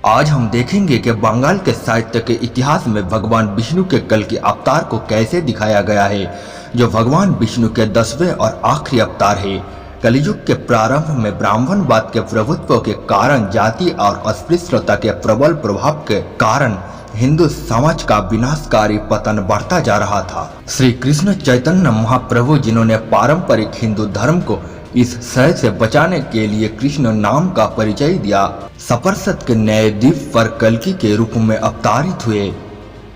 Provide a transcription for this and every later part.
आज हम देखेंगे कि बंगाल के साहित्य के इतिहास में भगवान विष्णु के कल के अवतार को कैसे दिखाया गया है, जो भगवान विष्णु के 10वें और आखिरी अवतार है। कलियुग के प्रारंभ में ब्राह्मणवाद के प्रभुत्व के कारण, जाति और अस्पृश्यता के प्रबल प्रभाव के कारण हिंदू समाज का विनाशकारी पतन बढ़ता जा रहा था। श्री कृष्ण चैतन्य महाप्रभु, जिन्होंने पारंपरिक हिंदू धर्म को इस क्षय से बचाने के लिए कृष्ण नाम का परिचय दिया, सपरसत के नए द्वीप पर कल्कि के रूप में अवतारित हुए।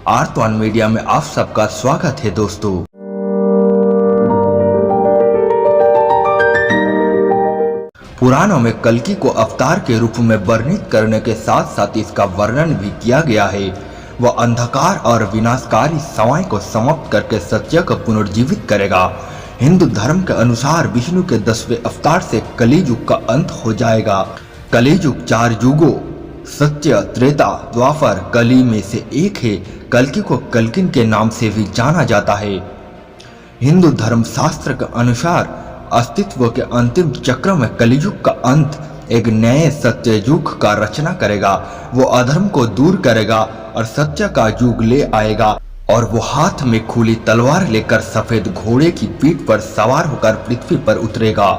आर्तवान मीडिया में आप सबका स्वागत है दोस्तों। पुराणों में कल्कि को अवतार के रूप में वर्णित करने के साथ साथ इसका वर्णन भी किया गया है। वह अंधकार और विनाशकारी समय को समाप्त करके सत्य को पुनर्जीवित करेगा। हिंदू धर्म के अनुसार विष्णु के 10वें अवतार से कलियुग का अंत हो जाएगा। कलियुग 4 युगों सत्य, त्रेता, द्वापर, कली में से एक है। कल्कि को कल्किन के नाम से भी जाना जाता है। हिंदू धर्म शास्त्र के अनुसार अस्तित्व के अंतिम चक्र में कलियुग का अंत एक नए सत्य युग का रचना करेगा। वो अधर्म को दूर करेगा और सत्य का युग ले आएगा, और वो हाथ में खुली तलवार लेकर सफेद घोड़े की पीठ पर सवार होकर पृथ्वी पर उतरेगा।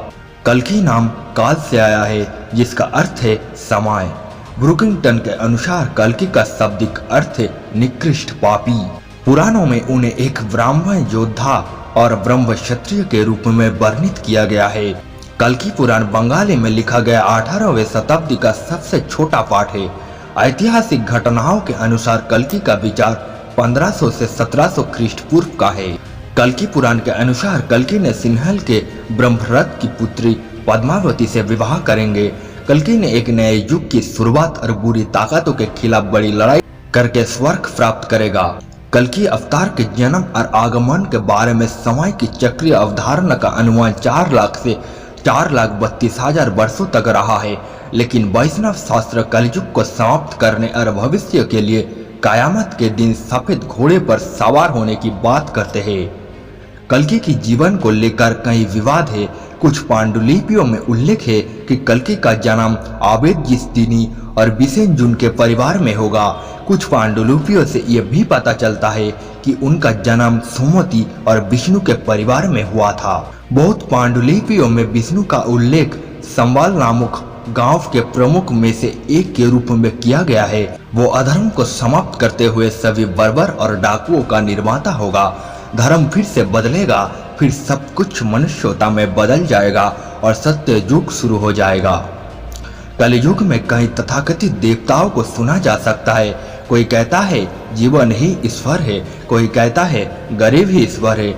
कल्कि नाम काल से आया है, जिसका अर्थ है समय। ब्रुकिंगटन के अनुसार कल्कि का शाब्दिक अर्थ है निकृष्ट पापी। पुराणों में उन्हें एक ब्राह्मण योद्धा और ब्रह्म क्षत्रिय के रूप में वर्णित किया गया है। कल्कि पुराण बंगाली में लिखा गया 18वीं शताब्दी का सबसे छोटा पाठ है। ऐतिहासिक घटनाओं के अनुसार कल्कि का विचार 1500 से 1700 ख्रीष्ट पूर्व का है। कल्कि पुराण के अनुसार कल्कि ने सिंहल के ब्रह्मरथ की पुत्री पद्मावती से विवाह करेंगे। कल्कि ने एक नए युग की शुरुआत और बुरी ताकतों के खिलाफ बड़ी लड़ाई करके स्वर्ग प्राप्त करेगा। कल्कि अवतार के जन्म और आगमन के बारे में समय की चक्रीय अवधारणा का अनुमान 4 लाख से 4,32,000 वर्षों तक रहा है, लेकिन वैष्णव शास्त्र कलयुग को समाप्त करने और भविष्य के लिए कयामत के दिन सफेद घोड़े पर सवार होने की बात करते हैं। कल्कि की जीवन को लेकर कई विवाद है। कुछ पांडुलिपियों में उल्लेख है कि कल्कि का जन्म आबेद जिस्तिनी और बिसेनजुन के परिवार में होगा। कुछ पांडुलिपियों से यह भी पता चलता है कि उनका जन्म सुमति और विष्णु के परिवार में हुआ था। बहुत पांडुलिपियों में विष्णु का उल्लेख संबाल नामक गांव के प्रमुख में से एक के रूप में किया गया है। वो अधर्म को समाप्त करते हुए सभी बर्बर और डाकुओं का निर्माता होगा। धर्म फिर से बदलेगा, फिर सब कुछ मनुष्यता में बदल जाएगा और सत्य युग शुरू हो जाएगा। कलयुग में कई तथाकथित देवताओं को सुना जा सकता है। कोई कहता है जीवन ही ईश्वर है, कोई कहता है गरीब ही ईश्वर है,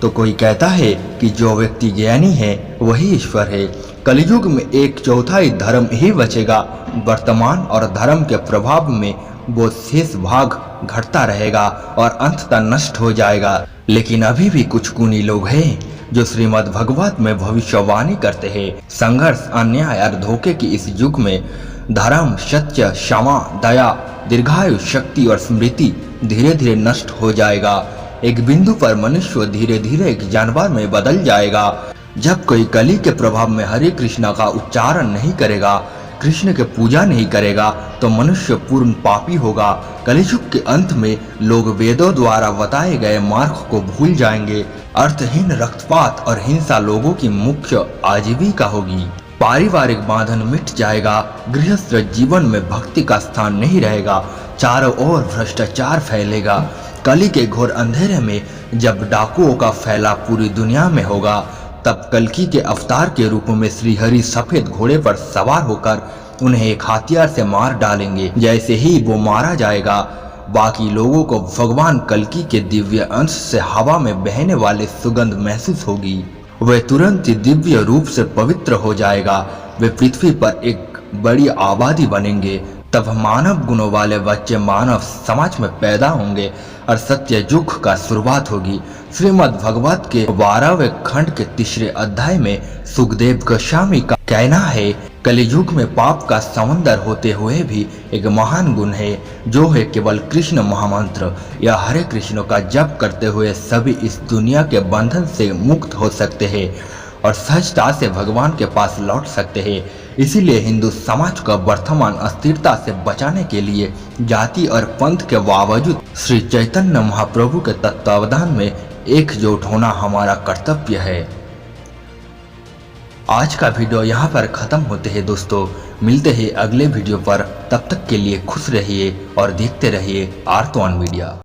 तो कोई कहता है कि जो व्यक्ति ज्ञानी है वही ईश्वर है। कलयुग में 1/4 धर्म ही बचेगा। वर्तमान और धर्म के प्रभाव में वो शेष भाग घटता रहेगा और अंततः नष्ट हो जाएगा। लेकिन अभी भी कुछ गुणी लोग हैं जो श्रीमद् भगवत में भविष्यवाणी करते हैं। संघर्ष, अन्याय और धोखे की इस युग में धर्म, सत्य, क्षमा, दया, दीर्घायु, शक्ति और स्मृति धीरे धीरे नष्ट हो जाएगा। एक बिंदु पर मनुष्य धीरे धीरे एक जानवर में बदल जाएगा। जब कोई कली के प्रभाव में हरे कृष्णा का उच्चारण नहीं करेगा, कृष्ण के पूजा नहीं करेगा, तो मनुष्य पूर्ण पापी होगा। कलियुग के अंत में लोग वेदों द्वारा बताए गए मार्ग को भूल जाएंगे। अर्थहीन रक्तपात और हिंसा लोगों की मुख्य आजीविका होगी। पारिवारिक बांधन मिट जाएगा। गृहस्थ जीवन में भक्ति का स्थान नहीं रहेगा। चारों ओर भ्रष्टाचार फैलेगा। कली के घोर अंधेरे में जब डाकुओं का फैला पूरी दुनिया में होगा, तब कल्कि के अवतार के रूप में श्री हरि सफेद घोड़े पर सवार होकर उन्हें एक हथियार से मार डालेंगे। जैसे ही वो मारा जाएगा, बाकी लोगों को भगवान कल्कि के दिव्य अंश से हवा में बहने वाले सुगंध महसूस होगी। वे तुरंत ही दिव्य रूप से पवित्र हो जाएगा। वे पृथ्वी पर एक बड़ी आबादी बनेंगे। तब मानव गुणों वाले बच्चे मानव समाज में पैदा होंगे और सत्य युग का शुरुआत होगी। श्रीमद् भगवत के 12वें खंड के 3रे अध्याय में सुखदेव गोस्वामी का कहना है, कलियुग में पाप का समंदर होते हुए भी एक महान गुण है, जो है केवल कृष्ण महामंत्र या हरे कृष्ण का जप करते हुए सभी इस दुनिया के बंधन से मुक्त हो सकते हैं और सहजता से भगवान के पास लौट सकते हैं। इसीलिए हिंदू समाज को वर्तमान अस्थिरता से बचाने के लिए जाति और पंथ के बावजूद श्री चैतन्य महाप्रभु के तत्वावधान में एकजुट होना हमारा कर्तव्य है। आज का वीडियो यहाँ पर खत्म होते हैं दोस्तों, मिलते हैं अगले वीडियो पर। तब तक के लिए खुश रहिए और देखते रहिए आर्तवान मीडिया।